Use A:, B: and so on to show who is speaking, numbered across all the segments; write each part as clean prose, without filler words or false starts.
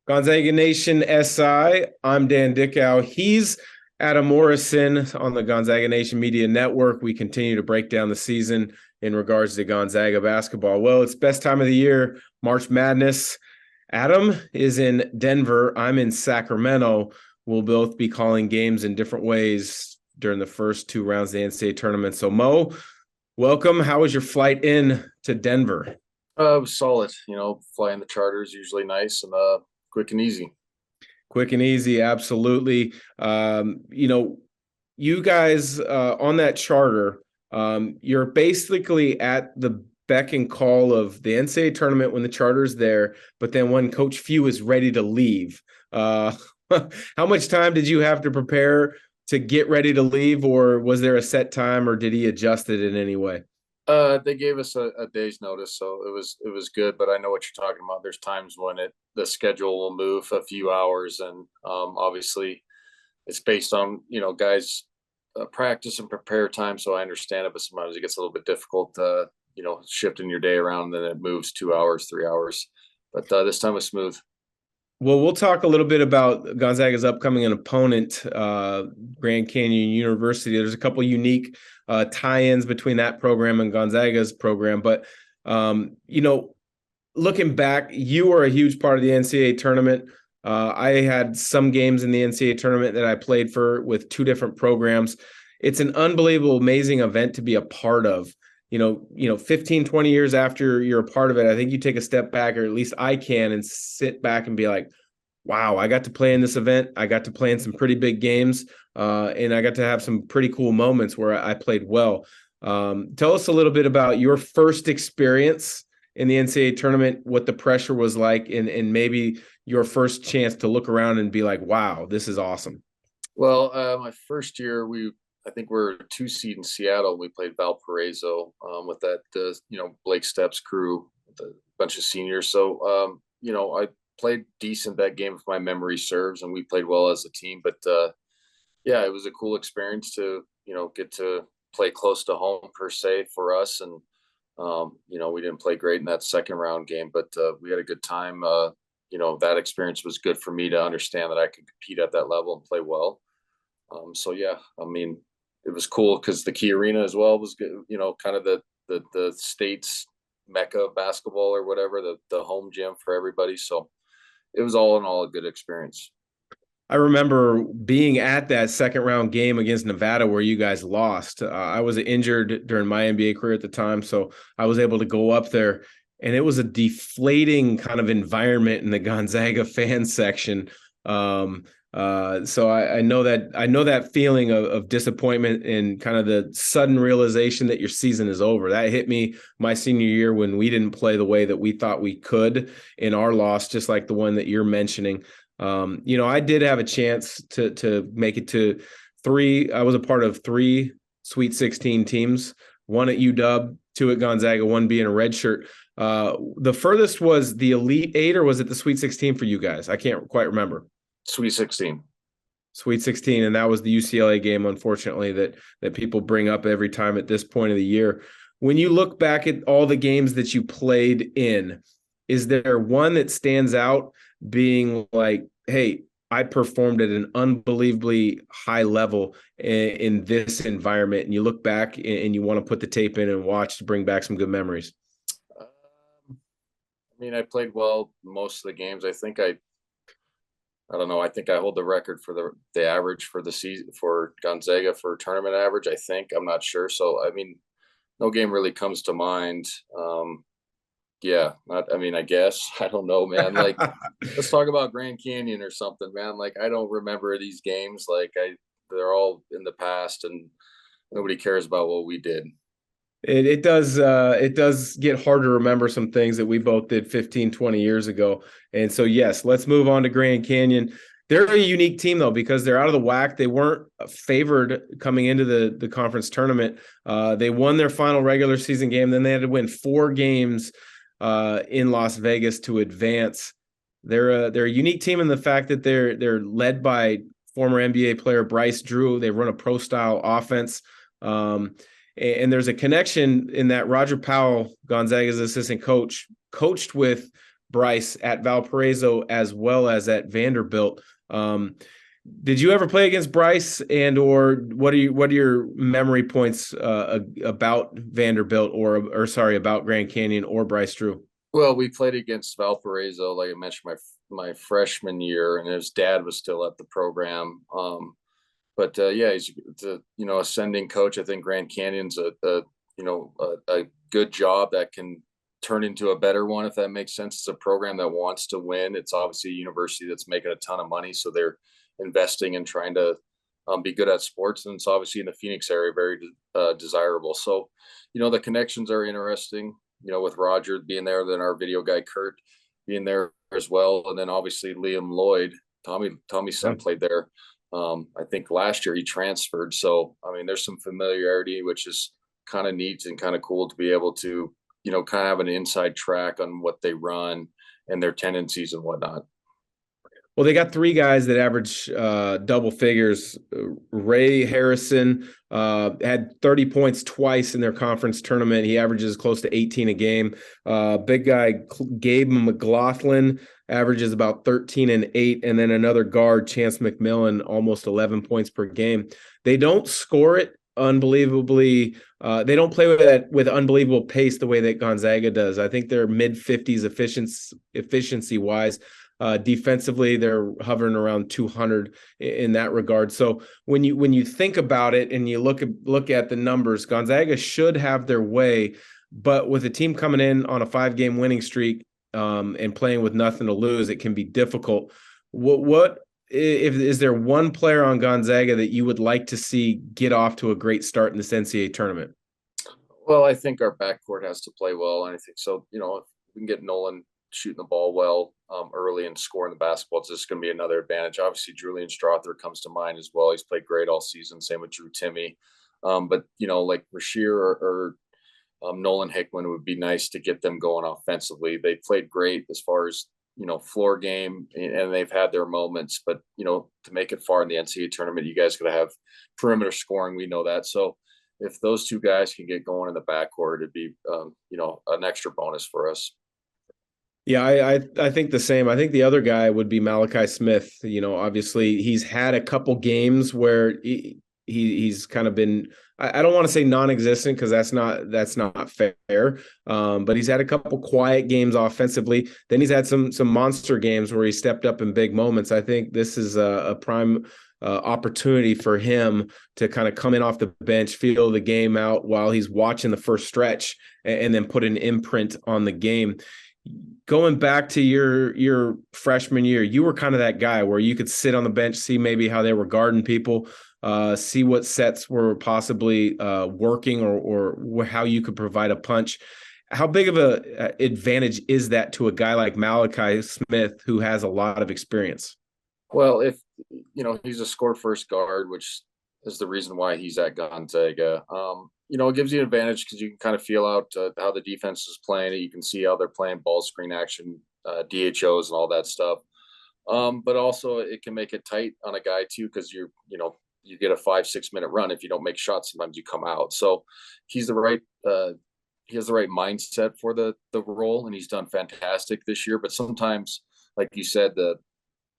A: Gonzaga Nation SI. I'm Dan Dickau. He's Adam Morrison on the Gonzaga Nation Media Network. We continue to break down the season in regards to Gonzaga basketball. Well, it's best time of the year, March Madness. Adam is in Denver. I'm in Sacramento. We'll both be calling games in different ways during the first two rounds of the NCAA tournament. So, Mo, welcome. How was your flight in to Denver?
B: It was solid. Flying the charter is usually nice and quick and easy.
A: Quick and easy, absolutely. You guys on that charter, you're basically at the beck and call of the NCAA tournament when the charter's there, but then when Coach Few is ready to leave. How much time did you have to prepare to get ready to leave, or was there a set time, or did he adjust it in any way?
B: They gave us a day's notice, so it was good. But I know what you're talking about. There's times when the schedule will move a few hours, and obviously it's based on guys practice and prepare time. So I understand it, but sometimes it gets a little bit difficult. Shifting your day around, then it moves 2 hours, 3 hours. But this time was smooth.
A: Well, we'll talk a little bit about Gonzaga's upcoming opponent, Grand Canyon University. There's a couple unique tie-ins between that program and Gonzaga's program. But, looking back, you were a huge part of the NCAA tournament. I had some games in the NCAA tournament that I played for with two different programs. It's an unbelievable, amazing event to be a part of. 15, 20 years after you're a part of it, I think you take a step back, or at least I can, and sit back and be like, wow, I got to play in this event. I got to play in some pretty big games, and I got to have some pretty cool moments where I played well. Tell us a little bit about your first experience in the NCAA tournament, what the pressure was like, and maybe your first chance to look around and be like, wow, this is awesome.
B: Well, my first year, I think we're a 2 seed in Seattle. We played Valparaiso with that, Blake Steps crew, with a bunch of seniors. So, I played decent that game if my memory serves, and we played well as a team. But yeah, it was a cool experience to, get to play close to home per se for us. And, we didn't play great in that second round game, but we had a good time. That experience was good for me to understand that I could compete at that level and play well. So yeah, I mean, it was cool because the Key Arena as well was good, kind of the state's mecca of basketball or whatever, the home gym for everybody. So it was all in all a good experience.
A: I remember being at that second round game against Nevada where you guys lost. I was injured during my NBA career at the time, so I was able to go up there, and it was a deflating kind of environment in the Gonzaga fan section. So I know that feeling of disappointment and kind of the sudden realization that your season is over. That hit me my senior year when we didn't play the way that we thought we could in our loss, just like the one that you're mentioning. I did have a chance to make it to three. I was a part of three Sweet 16 teams, one at UW, two at Gonzaga, one being a red shirt. The furthest was the Elite Eight, or was it the Sweet 16 for you guys? I can't quite remember.
B: Sweet 16.
A: Sweet 16, and that was the UCLA game, unfortunately, that people bring up every time at this point of the year. When you look back at all the games that you played in, is there one that stands out being like, hey, I performed at an unbelievably high level in this environment, and you look back and you want to put the tape in and watch to bring back some good memories?
B: I played well most of the games. I don't know. I think I hold the record for the average for the season for Gonzaga for tournament average. I'm not sure. So, no game really comes to mind. I guess, I don't know, man. Like, let's talk about Grand Canyon or something, man. Like, I don't remember these games. They're all in the past, and nobody cares about what we did.
A: It does get hard to remember some things that we both did 15, 20 years ago. And so, yes, let's move on to Grand Canyon. They're a unique team, though, because they're out of the WAC. They weren't favored coming into the conference tournament. They won their final regular season game. Then they had to win 4 games in Las Vegas to advance. They're a unique team in the fact that they're led by former NBA player Bryce Drew. They run a pro-style offense. And there's a connection in that Roger Powell, Gonzaga's assistant coach, coached with Bryce at Valparaiso as well as at Vanderbilt. Did you ever play against Bryce, and or what are your memory points about Vanderbilt or sorry, about Grand Canyon or Bryce Drew?
B: Well, we played against Valparaiso, like I mentioned, my freshman year, and his dad was still at the program. But yeah, he's a, ascending coach. I think Grand Canyon's a good job that can turn into a better one, if that makes sense. It's a program that wants to win. It's obviously a university that's making a ton of money, so they're investing and trying to be good at sports. And it's obviously in the Phoenix area, very desirable. So, the connections are interesting, with Roger being there, then our video guy, Kurt, being there as well. And then obviously Liam Lloyd, Tommy's son, played there. I think last year he transferred. So, I mean, there's some familiarity, which is kind of neat and kind of cool to be able to, kind of have an inside track on what they run and their tendencies and whatnot.
A: Well, they got three guys that average double figures. Ray Harrison had 30 points twice in their conference tournament. He averages close to 18 a game. Big guy Gabe McLaughlin averages about 13 and 8. And then another guard, Chance McMillan, almost 11 points per game. They don't score it unbelievably. They don't play with unbelievable pace the way that Gonzaga does. I think they're mid-50s efficiency wise. Defensively, they're hovering around 200 in that regard. So when you think about it and you look at the numbers, Gonzaga should have their way, but with a team coming in on a 5-game winning streak and playing with nothing to lose, it can be difficult. What is there one player on Gonzaga that you would like to see get off to a great start in this NCAA tournament?
B: Well, I think our backcourt has to play well, and I think so. If we can get Nolan shooting the ball well early and scoring the basketball, it's just going to be another advantage. Obviously, Julian Strother comes to mind as well. He's played great all season. Same with Drew Timme. But like Rasheer or Nolan Hickman would be nice to get them going offensively. They played great as far as floor game, and they've had their moments. But to make it far in the NCAA tournament, you guys got to have perimeter scoring. We know that. So if those two guys can get going in the backcourt, it'd be an extra bonus for us.
A: Yeah, I think the same. I think the other guy would be Malachi Smith. Obviously he's had a couple games where he's kind of been, I don't want to say non-existent because that's not fair. But he's had a couple quiet games offensively. Then he's had some monster games where he stepped up in big moments. I think this is a prime opportunity for him to kind of come in off the bench, feel the game out while he's watching the first stretch, and then put an imprint on the game. Going back to your freshman year, you were kind of that guy where you could sit on the bench, see maybe how they were guarding people, see what sets were possibly working or how you could provide a punch. How big of a advantage is that to a guy like Malachi Smith, who has a lot of experience?
B: Well, if he's a score first guard, which is the reason why he's at Gonzaga. It gives you an advantage because you can kind of feel out how the defense is playing. You can see how they're playing ball screen action, DHOs, and all that stuff. But also, it can make it tight on a guy too because you get a 5-6 minute run. If you don't make shots, sometimes you come out. So he's the right. He has the right mindset for the role, and he's done fantastic this year. But sometimes, like you said, the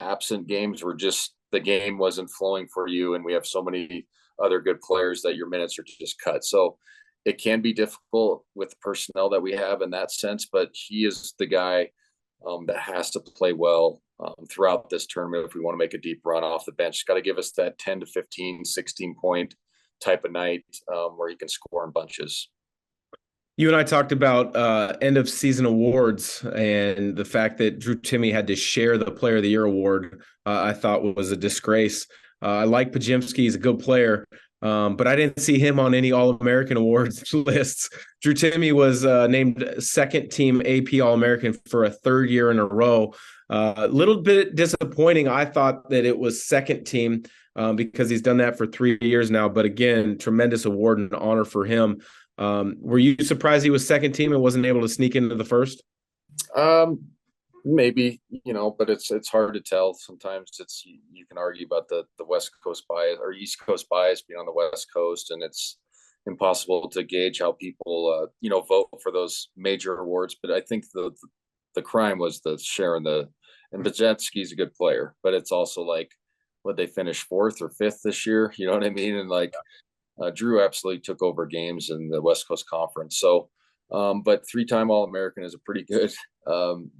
B: absent games were just the game wasn't flowing for you, and we have so many other good players that your minutes are just cut. So it can be difficult with the personnel that we have in that sense, but he is the guy that has to play well throughout this tournament if we want to make a deep run off the bench. He's got to give us that 10 to 15, 16 point type of night where he can score in bunches.
A: You and I talked about end of season awards and the fact that Drew Timme had to share the Player of the Year award. I thought was a disgrace. I like Pajimski; he's a good player, but I didn't see him on any All-American awards lists. Drew Timme was named second team AP All-American for a third year in a row. A little bit disappointing. I thought that it was second team because he's done that for 3 years now. But again, tremendous award and honor for him. Were you surprised he was second team and wasn't able to sneak into the first?
B: Maybe, but it's hard to tell. Sometimes you can argue about the West Coast bias or East Coast bias being on the West Coast, and it's impossible to gauge how people vote for those major awards. But I think the the crime was the sharing and Bajetski's a good player, but it's also like, what they finished 4th or 5th this year. You know what I mean? And like, Drew absolutely took over games in the West Coast Conference. So, but 3-time All-American is a pretty good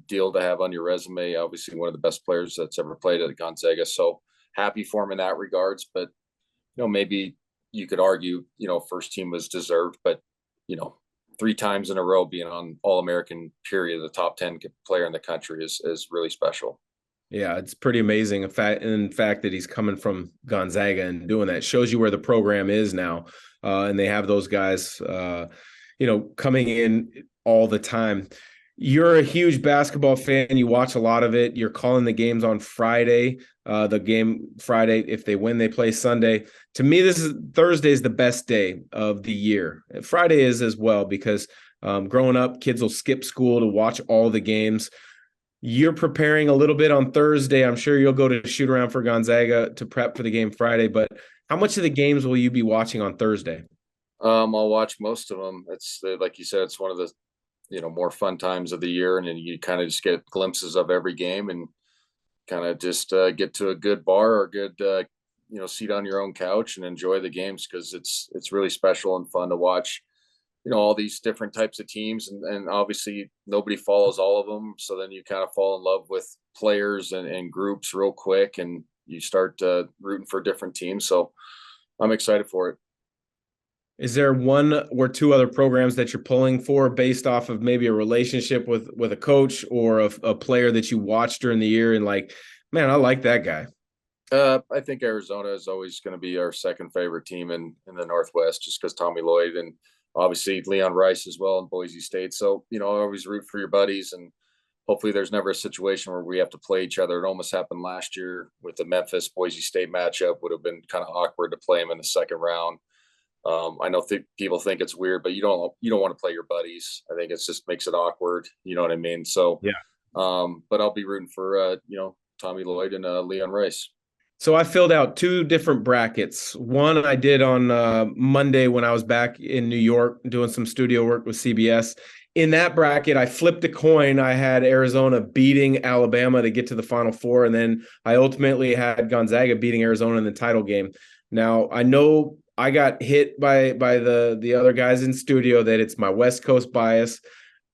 B: deal to have on your resume. Obviously, one of the best players that's ever played at Gonzaga. So happy for him in that regards. But maybe you could argue, first team was deserved, but 3 times in a row being on All-American period, the top 10 player in the country is really special.
A: Yeah, it's pretty amazing. In fact, that he's coming from Gonzaga and doing that shows you where the program is now. And they have those guys, coming in all the time. You're a huge basketball fan. You watch a lot of it. You're calling the games on Friday. The game Friday, if they win, they play Sunday. To me, Thursday is the best day of the year. Friday is as well because growing up, kids will skip school to watch all the games. You're preparing a little bit on Thursday. I'm sure you'll go to shoot around for Gonzaga to prep for the game Friday, but how much of the games will you be watching on Thursday?
B: I'll watch most of them. It's like you said, it's one of the, more fun times of the year. And then you kind of just get glimpses of every game and kind of just get to a good bar or good, seat on your own couch and enjoy the games. Cause it's really special and fun to watch, all these different types of teams, and obviously nobody follows all of them. So then you kind of fall in love with players and groups real quick, and you start rooting for different teams. So I'm excited for it.
A: Is there one or two other programs that you're pulling for based off of maybe a relationship with a coach or a player that you watched during the year and like, man, I like that guy?
B: I think Arizona is always going to be our second favorite team in the Northwest, just because Tommy Lloyd and obviously Leon Rice as well in Boise State. So, always root for your buddies, and hopefully there's never a situation where we have to play each other. It almost happened last year with the Memphis Boise State matchup. Would have been kind of awkward to play them in the second round. I know people think it's weird, but you don't want to play your buddies. I think it just makes it awkward. You know what I mean? So,
A: Yeah.
B: But I'll be rooting for, Tommy Lloyd and Leon Rice.
A: So I filled out 2 different brackets. One I did on Monday when I was back in New York doing some studio work with CBS. In that bracket, I flipped a coin. I had Arizona beating Alabama to get to the Final Four, and then I ultimately had Gonzaga beating Arizona in the title game. Now, I know I got hit by the other guys in studio that it's my West Coast bias,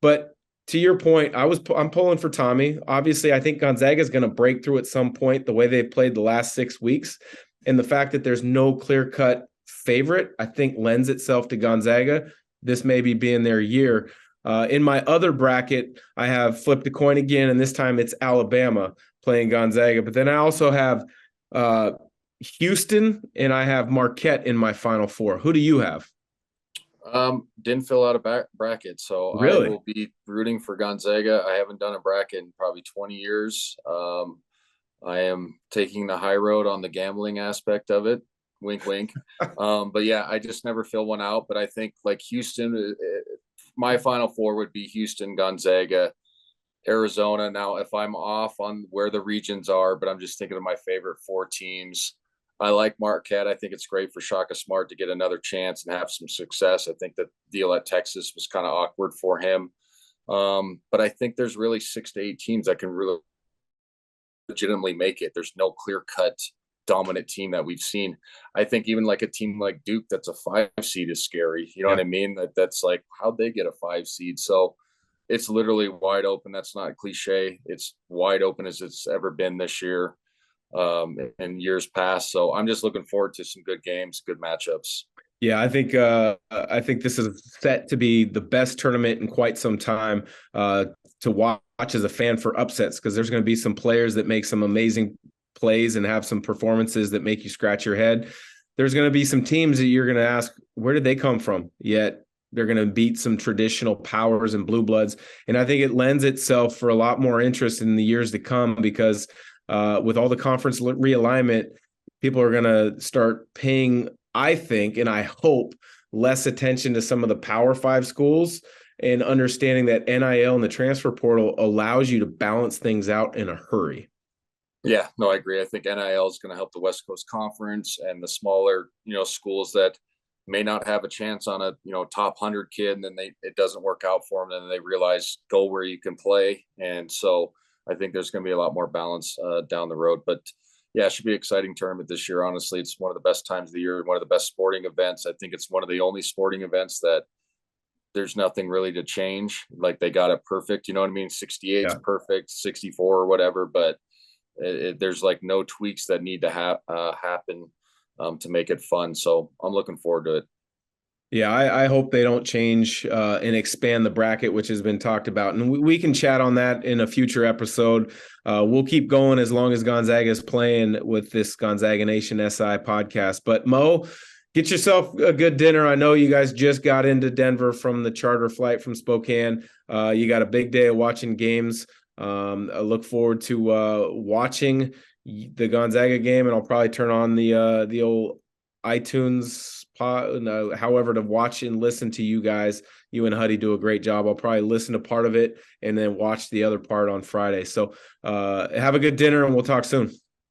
A: but to your point, I'm pulling for Tommy. Obviously, I think Gonzaga is going to break through at some point the way they've played the last 6 weeks. And the fact that there's no clear-cut favorite, I think lends itself to Gonzaga. This may be being their year. In my other bracket, I have flipped a coin again, and this time it's Alabama playing Gonzaga. But then I also have Houston, and I have Marquette in my Final Four. Who do you have?
B: Didn't fill out a bracket, so
A: Really?
B: I will be rooting for Gonzaga. I haven't done a bracket in probably 20 years. I am taking the high road on the gambling aspect of it. Wink, wink. But yeah, I just never fill one out. But I think like Houston, my Final Four would be Houston, Gonzaga, Arizona. Now, if I'm off on where the regions are, but I'm just thinking of my favorite 4 teams. I like Marquette. I think it's great for Shaka Smart to get another chance and have some success. I think the deal at Texas was kind of awkward for him. But I think there's really 6 to 8 teams that can really legitimately make it. There's no clear-cut dominant team that we've seen. I think even like a team like Duke that's a 5 seed is scary. You know what I mean? That's like, how'd they get a 5 seed? So it's literally wide open. That's not a cliche. It's wide open as it's ever been this year. In years past. So I'm just looking forward to some good games, good matchups.
A: Yeah, I think this is set to be the best tournament in quite some time to watch as a fan for upsets, because there's going to be some players that make some amazing plays and have some performances that make you scratch your head. There's going to be some teams that you're going to ask, where did they come from? Yet they're going to beat some traditional powers and blue bloods. And I think it lends itself for a lot more interest in the years to come, because with all the conference realignment, people are going to start paying, I think, and I hope, less attention to some of the Power 5 schools, and understanding that NIL and the transfer portal allows you to balance things out in a hurry.
B: Yeah, no, I agree. I think NIL is going to help the West Coast Conference and the smaller, schools that may not have a chance on a top 100 kid, and then it doesn't work out for them, and then they realize go where you can play. And so I think there's going to be a lot more balance down the road. But yeah, it should be an exciting tournament this year. Honestly, it's one of the best times of the year, one of the best sporting events. I think it's one of the only sporting events that there's nothing really to change. Like, they got it perfect. You know what I mean? 68 is perfect, 64 or whatever, but there's like no tweaks that need to happen to make it fun. So I'm looking forward to it.
A: Yeah, I hope they don't change and expand the bracket, which has been talked about. And we can chat on that in a future episode. We'll keep going as long as Gonzaga is playing with this Gonzaga Nation SI podcast. But Mo, get yourself a good dinner. I know you guys just got into Denver from the charter flight from Spokane. You got a big day of watching games. I look forward to watching the Gonzaga game, and I'll probably turn on the old iTunes however to watch and listen to you guys. You and Huddy do a great job. I'll probably listen to part of it and then watch the other part on Friday. So have a good dinner, and we'll talk soon.